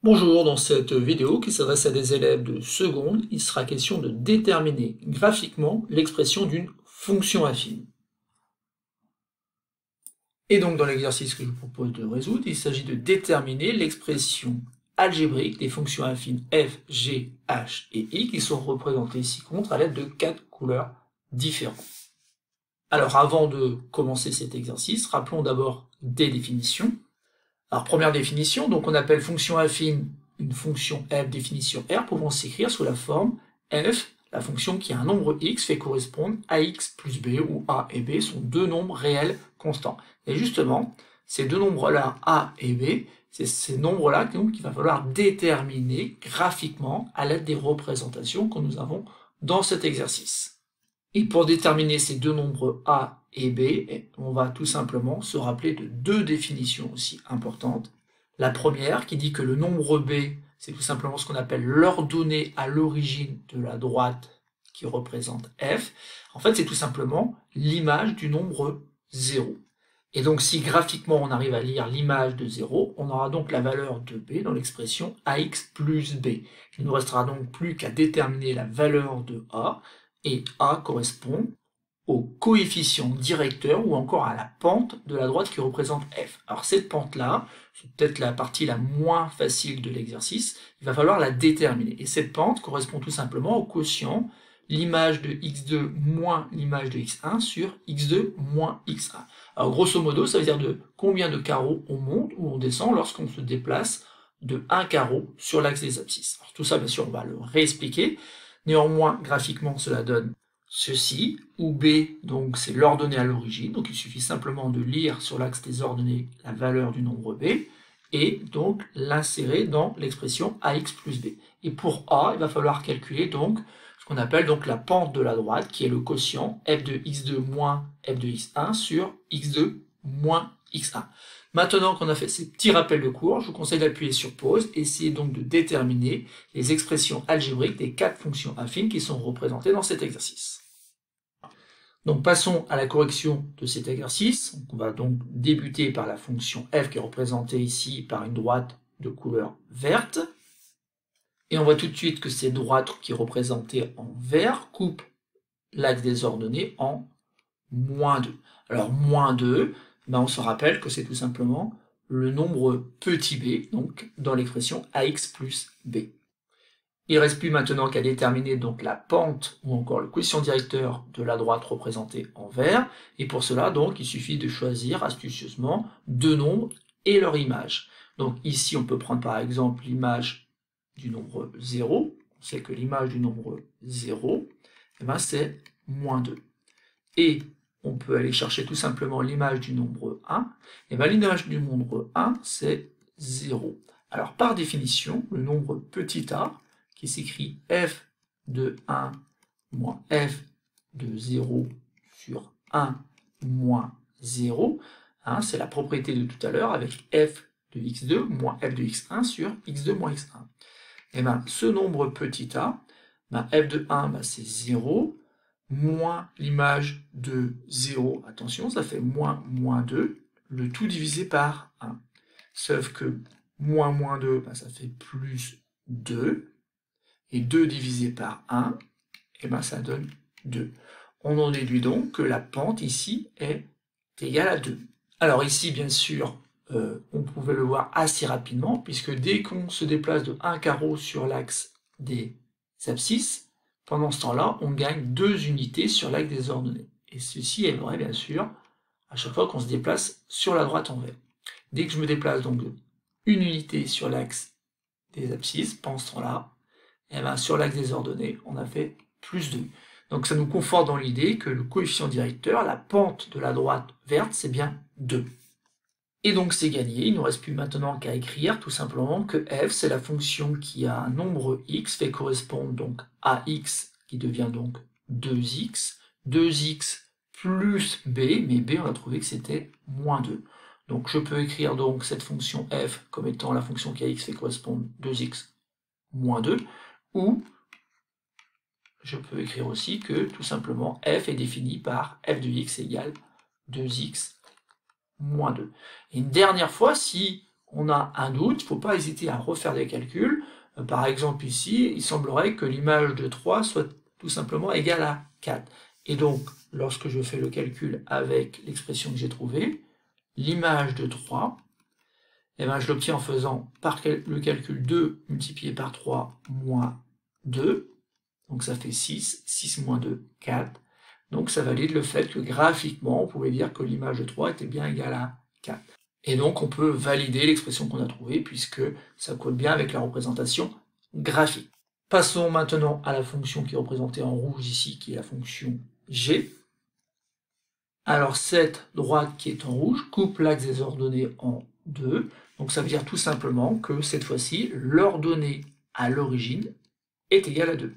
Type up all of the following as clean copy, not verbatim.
Bonjour, dans cette vidéo qui s'adresse à des élèves de seconde, il sera question de déterminer graphiquement l'expression d'une fonction affine. Et donc dans l'exercice que je vous propose de résoudre, il s'agit de déterminer l'expression algébrique des fonctions affines f, g, h et i qui sont représentées ici contre à l'aide de 4 couleurs différentes. Alors avant de commencer cet exercice, rappelons d'abord des définitions. Alors première définition, donc on appelle fonction affine une fonction f définition R pouvant s'écrire sous la forme f, la fonction qui a un nombre x fait correspondre à x plus b, où a et b sont deux nombres réels constants. Et justement, ces deux nombres-là, a et b, c'est ces nombres-là qu'il va falloir déterminer graphiquement à l'aide des représentations que nous avons dans cet exercice. Et pour déterminer ces deux nombres a et b, on va tout simplement se rappeler de deux définitions aussi importantes. La première qui dit que le nombre b, c'est tout simplement ce qu'on appelle l'ordonnée à l'origine de la droite qui représente f. En fait, c'est tout simplement l'image du nombre 0. Et donc, si graphiquement on arrive à lire l'image de 0, on aura donc la valeur de b dans l'expression ax plus b. Il ne nous restera donc plus qu'à déterminer la valeur de a, et a correspond au coefficient directeur ou encore à la pente de la droite qui représente f. Alors cette pente-là, c'est peut-être la partie la moins facile de l'exercice, il va falloir la déterminer. Et cette pente correspond tout simplement au quotient, l'image de x2 moins l'image de x1 sur x2 moins x1. Alors grosso modo, ça veut dire de combien de carreaux on monte ou on descend lorsqu'on se déplace de un carreau sur l'axe des abscisses. Alors tout ça, bien sûr, on va le réexpliquer. Néanmoins, graphiquement, cela donne ceci, où b, donc c'est l'ordonnée à l'origine, donc il suffit simplement de lire sur l'axe des ordonnées la valeur du nombre b, et donc l'insérer dans l'expression ax plus b. Et pour a, il va falloir calculer donc ce qu'on appelle donc la pente de la droite, qui est le quotient f de x2 moins f de x1 sur x2 moins x1. Maintenant qu'on a fait ces petits rappels de cours, je vous conseille d'appuyer sur pause et essayer donc de déterminer les expressions algébriques des quatre fonctions affines qui sont représentées dans cet exercice. Donc passons à la correction de cet exercice. On va donc débuter par la fonction f qui est représentée ici par une droite de couleur verte. Et on voit tout de suite que cette droite qui est représentée en vert coupe l'axe des ordonnées en -2. Alors -2, on se rappelle que c'est tout simplement le nombre petit b, donc dans l'expression ax plus b. Il ne reste plus maintenant qu'à déterminer donc la pente ou encore le quotient directeur de la droite représentée en vert, et pour cela donc il suffit de choisir astucieusement deux nombres et leur image. Donc ici on peut prendre par exemple l'image du nombre 0, on sait que l'image du nombre 0, c'est -2. Et on peut aller chercher tout simplement l'image du nombre 1, et l'image du nombre 1, c'est 0. Alors par définition, le nombre petit a, qui s'écrit f de 1 moins f de 0 sur 1 moins 0, c'est la propriété de tout à l'heure avec f de x2 moins f de x1 sur x2 moins x1. Et ce nombre petit a, f de 1, c'est 0, moins l'image de 0, attention, ça fait -2, le tout divisé par 1. Sauf que -2, ça fait +2, et 2 divisé par 1, ça donne 2. On en déduit donc que la pente ici est égale à 2. Alors ici, bien sûr, on pouvait le voir assez rapidement, puisque dès qu'on se déplace de 1 carreau sur l'axe des abscisses, pendant ce temps-là, on gagne 2 unités sur l'axe des ordonnées. Et ceci est vrai, bien sûr, à chaque fois qu'on se déplace sur la droite en vert. Dès que je me déplace donc de 1 unité sur l'axe des abscisses, pendant ce temps-là, sur l'axe des ordonnées, on a fait +2. Donc ça nous conforte dans l'idée que le coefficient directeur, la pente de la droite verte, c'est bien 2. Et donc c'est gagné, il ne nous reste plus maintenant qu'à écrire tout simplement que f, c'est la fonction qui a un nombre x, fait correspondre donc à x, qui devient donc 2x plus b, mais b on a trouvé que c'était -2. Donc je peux écrire donc cette fonction f comme étant la fonction qui a x fait correspondre 2x -2, ou je peux écrire aussi que tout simplement f est défini par f de x égale 2x -2. Et une dernière fois, si on a un doute, il ne faut pas hésiter à refaire des calculs. Par exemple ici, il semblerait que l'image de 3 soit tout simplement égale à 4. Et donc, lorsque je fais le calcul avec l'expression que j'ai trouvée, l'image de 3, eh ben, je l'obtiens en faisant le calcul 2 multiplié par 3 moins 2. Donc ça fait 6, 6 moins 2, 4. Donc ça valide le fait que graphiquement, on pouvait dire que l'image de 3 était bien égale à 4. Et donc on peut valider l'expression qu'on a trouvée puisque ça colle bien avec la représentation graphique. Passons maintenant à la fonction qui est représentée en rouge ici, qui est la fonction g. Alors cette droite qui est en rouge coupe l'axe des ordonnées en deux. Donc ça veut dire tout simplement que cette fois-ci, l'ordonnée à l'origine est égale à 2.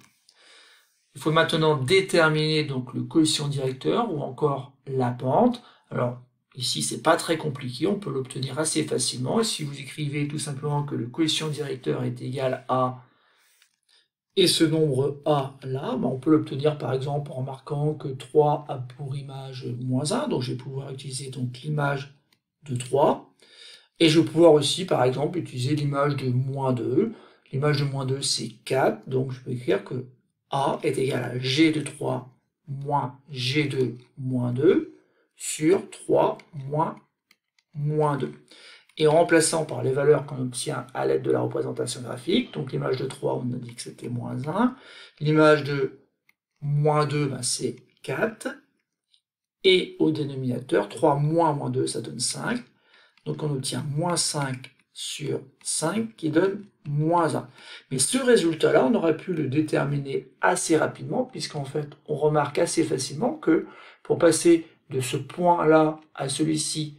Il faut maintenant déterminer donc le coefficient directeur ou encore la pente. Alors ici c'est pas très compliqué, on peut l'obtenir assez facilement. Et si vous écrivez tout simplement que le coefficient directeur est égal à et ce nombre A là, on peut l'obtenir par exemple en marquant que 3 a pour image moins 1, donc je vais pouvoir utiliser donc l'image de 3. Et je vais pouvoir aussi par exemple utiliser l'image de moins 2. L'image de moins 2 c'est 4, donc je peux écrire que A est égal à G de 3 moins G2 moins 2 sur 3 moins moins 2. Et en remplaçant par les valeurs qu'on obtient à l'aide de la représentation graphique, donc l'image de 3, on a dit que c'était moins 1, l'image de moins 2, c'est 4, et au dénominateur, 3 moins moins 2, ça donne 5, donc on obtient moins 5 sur 5 qui donne moins 1. Mais ce résultat-là, on aurait pu le déterminer assez rapidement, puisqu'en fait, on remarque assez facilement que pour passer de ce point-là à celui-ci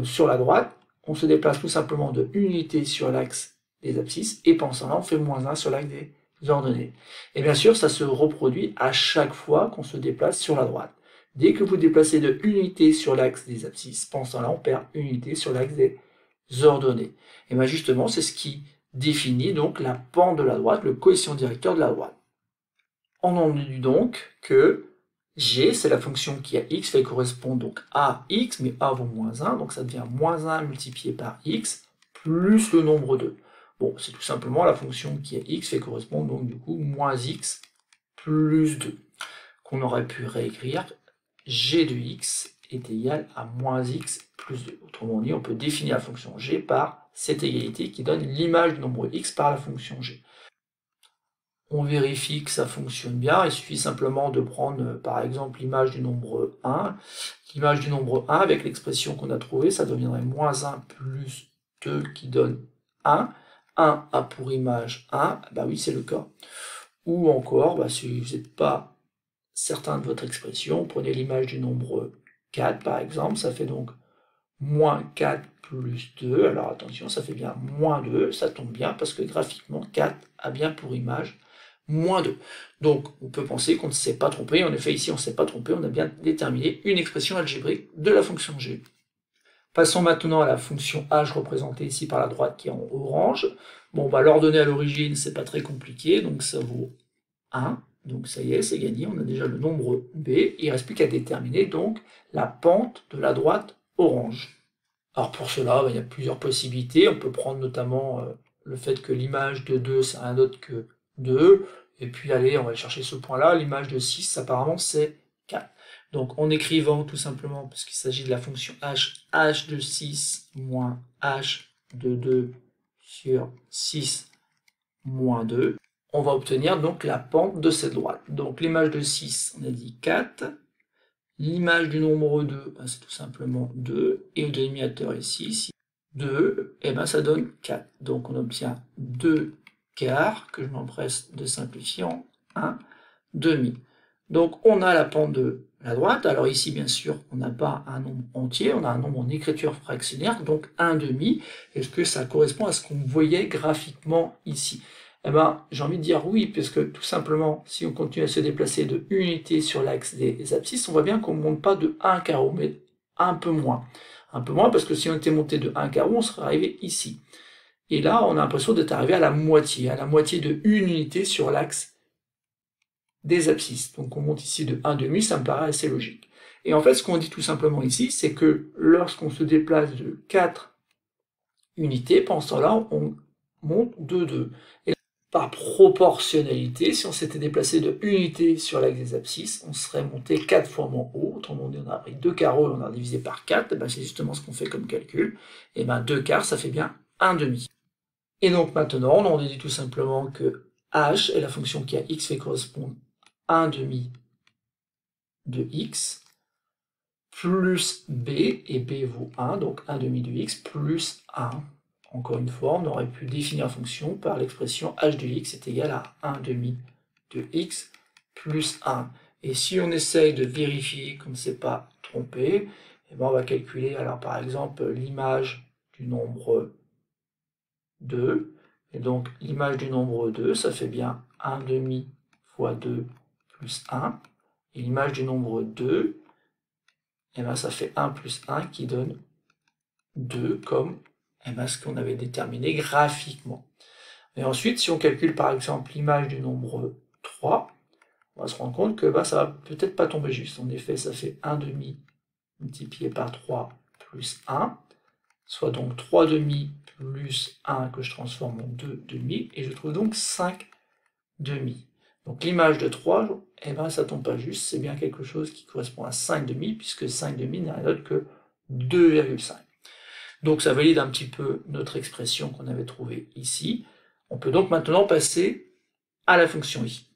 sur la droite, on se déplace tout simplement de unité sur l'axe des abscisses, et pensant là, on fait moins 1 sur l'axe des ordonnées. Et bien sûr, ça se reproduit à chaque fois qu'on se déplace sur la droite. Dès que vous déplacez de unité sur l'axe des abscisses, pensant là, on perd unité sur l'axe des ordonnées. Et bien justement, c'est ce qui définit donc la pente de la droite, le coefficient directeur de la droite. On en déduit donc que g, c'est la fonction qui a x, fait correspond donc à x, mais a vaut moins 1, donc ça devient moins 1 multiplié par x, plus le nombre 2. Bon, c'est tout simplement la fonction qui a x, fait correspond donc du coup moins x plus 2, qu'on aurait pu réécrire g de x est égal à moins x plus 2. Autrement dit, on peut définir la fonction g par cette égalité qui donne l'image du nombre x par la fonction g. On vérifie que ça fonctionne bien, il suffit simplement de prendre par exemple l'image du nombre 1. L'image du nombre 1 avec l'expression qu'on a trouvée, ça deviendrait moins 1 plus 2 qui donne 1. 1 a pour image 1, bah oui c'est le cas. Ou encore, si vous n'êtes pas certain de votre expression, prenez l'image du nombre 4 par exemple, ça fait donc moins 4 plus 2, alors attention, ça fait bien moins 2, ça tombe bien parce que graphiquement 4 a bien pour image moins 2. Donc on peut penser qu'on ne s'est pas trompé, en effet ici on ne s'est pas trompé, on a bien déterminé une expression algébrique de la fonction g. Passons maintenant à la fonction h représentée ici par la droite qui est en orange. Bon, l'ordonnée à l'origine c'est pas très compliqué, donc ça vaut 1. Donc ça y est, c'est gagné, on a déjà le nombre b, il ne reste plus qu'à déterminer donc la pente de la droite orange. Alors pour cela, il y a plusieurs possibilités, on peut prendre notamment le fait que l'image de 2 c'est rien d'autre que 2, et puis allez, on va chercher ce point-là, l'image de 6 apparemment c'est 4. Donc en écrivant tout simplement, parce qu'il s'agit de la fonction h de 6 moins h de 2 sur 6 moins 2, on va obtenir donc la pente de cette droite. Donc l'image de 6, on a dit 4, l'image du nombre 2, c'est tout simplement 2, et au dénominateur ici, 2, et ça donne 4. Donc on obtient 2 quarts, que je m'empresse de simplifier en 1 demi. Donc on a la pente de la droite, alors ici bien sûr on n'a pas un nombre entier, on a un nombre en écriture fractionnaire, donc 1 demi. Est-ce que ça correspond à ce qu'on voyait graphiquement ici? J'ai envie de dire oui, puisque tout simplement, si on continue à se déplacer de unité sur l'axe des abscisses, on voit bien qu'on ne monte pas de 1 carreau, mais un peu moins. Un peu moins, parce que si on était monté de 1 carreau, on serait arrivé ici. Et là, on a l'impression d'être arrivé à la moitié de une unité sur l'axe des abscisses. Donc on monte ici de 1 demi, ça me paraît assez logique. Et en fait, ce qu'on dit tout simplement ici, c'est que lorsqu'on se déplace de 4 unité, pendant ce temps-là, on monte de 2. Et par proportionnalité, si on s'était déplacé de unité sur l'axe des abscisses, on serait monté 4 fois moins haut. Autrement dit, on a pris 2 carreaux et on a divisé par 4. Et ben, c'est justement ce qu'on fait comme calcul. Et ben 2 quarts, ça fait bien 1 demi. Et donc maintenant, on dit tout simplement que h est la fonction qui à x fait correspondre 1 demi de x, plus b, et b vaut 1, donc 1 demi de x, plus 1. Encore une fois, on aurait pu définir la fonction par l'expression h de x est égal à 1 demi de x plus 1. Et si on essaye de vérifier qu'on ne s'est pas trompé, eh ben on va calculer alors par exemple l'image du nombre 2. Et donc l'image du nombre 2, ça fait bien 1 demi fois 2 plus 1. Et l'image du nombre 2, eh ben, ça fait 1 plus 1 qui donne 2 comme ce qu'on avait déterminé graphiquement. Et ensuite, si on calcule par exemple l'image du nombre 3, on va se rendre compte que ça va peut-être pas tomber juste. En effet, ça fait 1 demi multiplié par 3 plus 1, soit donc 3 demi plus 1 que je transforme en 2 demi, et je trouve donc 5 demi. Donc l'image de 3, ça tombe pas juste, c'est bien quelque chose qui correspond à 5 demi, puisque 5 demi n'est rien d'autre que 2,5. Donc ça valide un petit peu notre expression qu'on avait trouvée ici. On peut donc maintenant passer à la fonction i.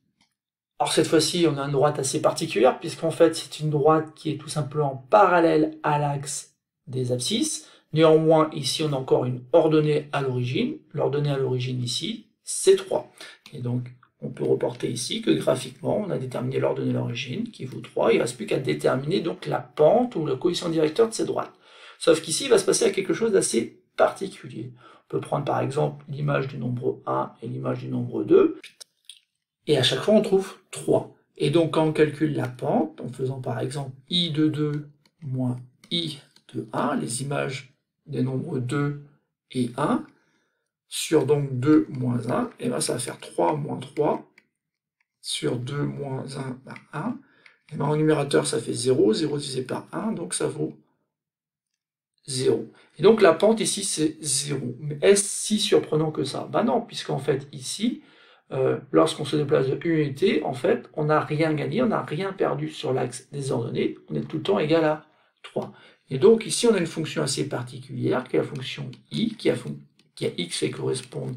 Alors cette fois-ci, on a une droite assez particulière, puisqu'en fait c'est une droite qui est tout simplement parallèle à l'axe des abscisses. Néanmoins, ici on a encore une ordonnée à l'origine. L'ordonnée à l'origine ici, c'est 3. Et donc on peut reporter ici que graphiquement, on a déterminé l'ordonnée à l'origine, qui vaut 3. Il ne reste plus qu'à déterminer donc la pente ou le coefficient directeur de ces droites. Sauf qu'ici, il va se passer quelque chose d'assez particulier. On peut prendre par exemple l'image du nombre 1 et l'image du nombre 2. Et à chaque fois, on trouve 3. Et donc, quand on calcule la pente, en faisant par exemple i de 2 moins i de 1, les images des nombres 2 et 1, sur donc 2 moins 1, et ça va faire 3 moins 3, sur 2 moins 1 par 1. Et en numérateur, ça fait 0, 0 divisé par 1, donc ça vaut 0. Et donc la pente ici, c'est 0. Mais est-ce si surprenant que ça? Non, puisqu'en fait, ici, lorsqu'on se déplace de unité, en fait, on n'a rien gagné, on n'a rien perdu sur l'axe des ordonnées, on est tout le temps égal à 3. Et donc ici, on a une fonction assez particulière, qui est la fonction i, qui a x fait correspondre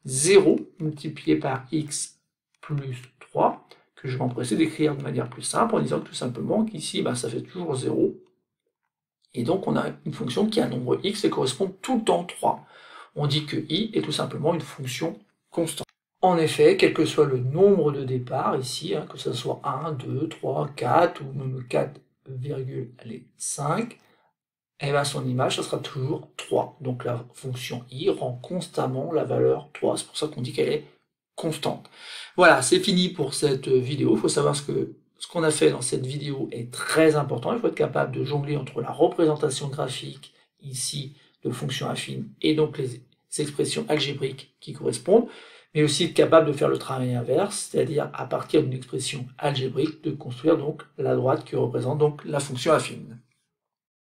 0 multiplié par x plus 3, que je vais m'empresser d'écrire de manière plus simple, en disant tout simplement qu'ici, ça fait toujours 0, et donc on a une fonction qui a un nombre x et correspond tout le temps 3. On dit que i est tout simplement une fonction constante. En effet, quel que soit le nombre de départ ici, que ce soit 1, 2, 3, 4 ou même 4,5, son image, ça sera toujours 3. Donc la fonction i rend constamment la valeur 3. C'est pour ça qu'on dit qu'elle est constante. Voilà, c'est fini pour cette vidéo. Il faut savoir ce qu'on a fait dans cette vidéo est très important. Il faut être capable de jongler entre la représentation graphique, ici, de fonctions affines, et donc les expressions algébriques qui correspondent, mais aussi être capable de faire le travail inverse, c'est-à-dire à partir d'une expression algébrique, de construire donc la droite qui représente donc la fonction affine.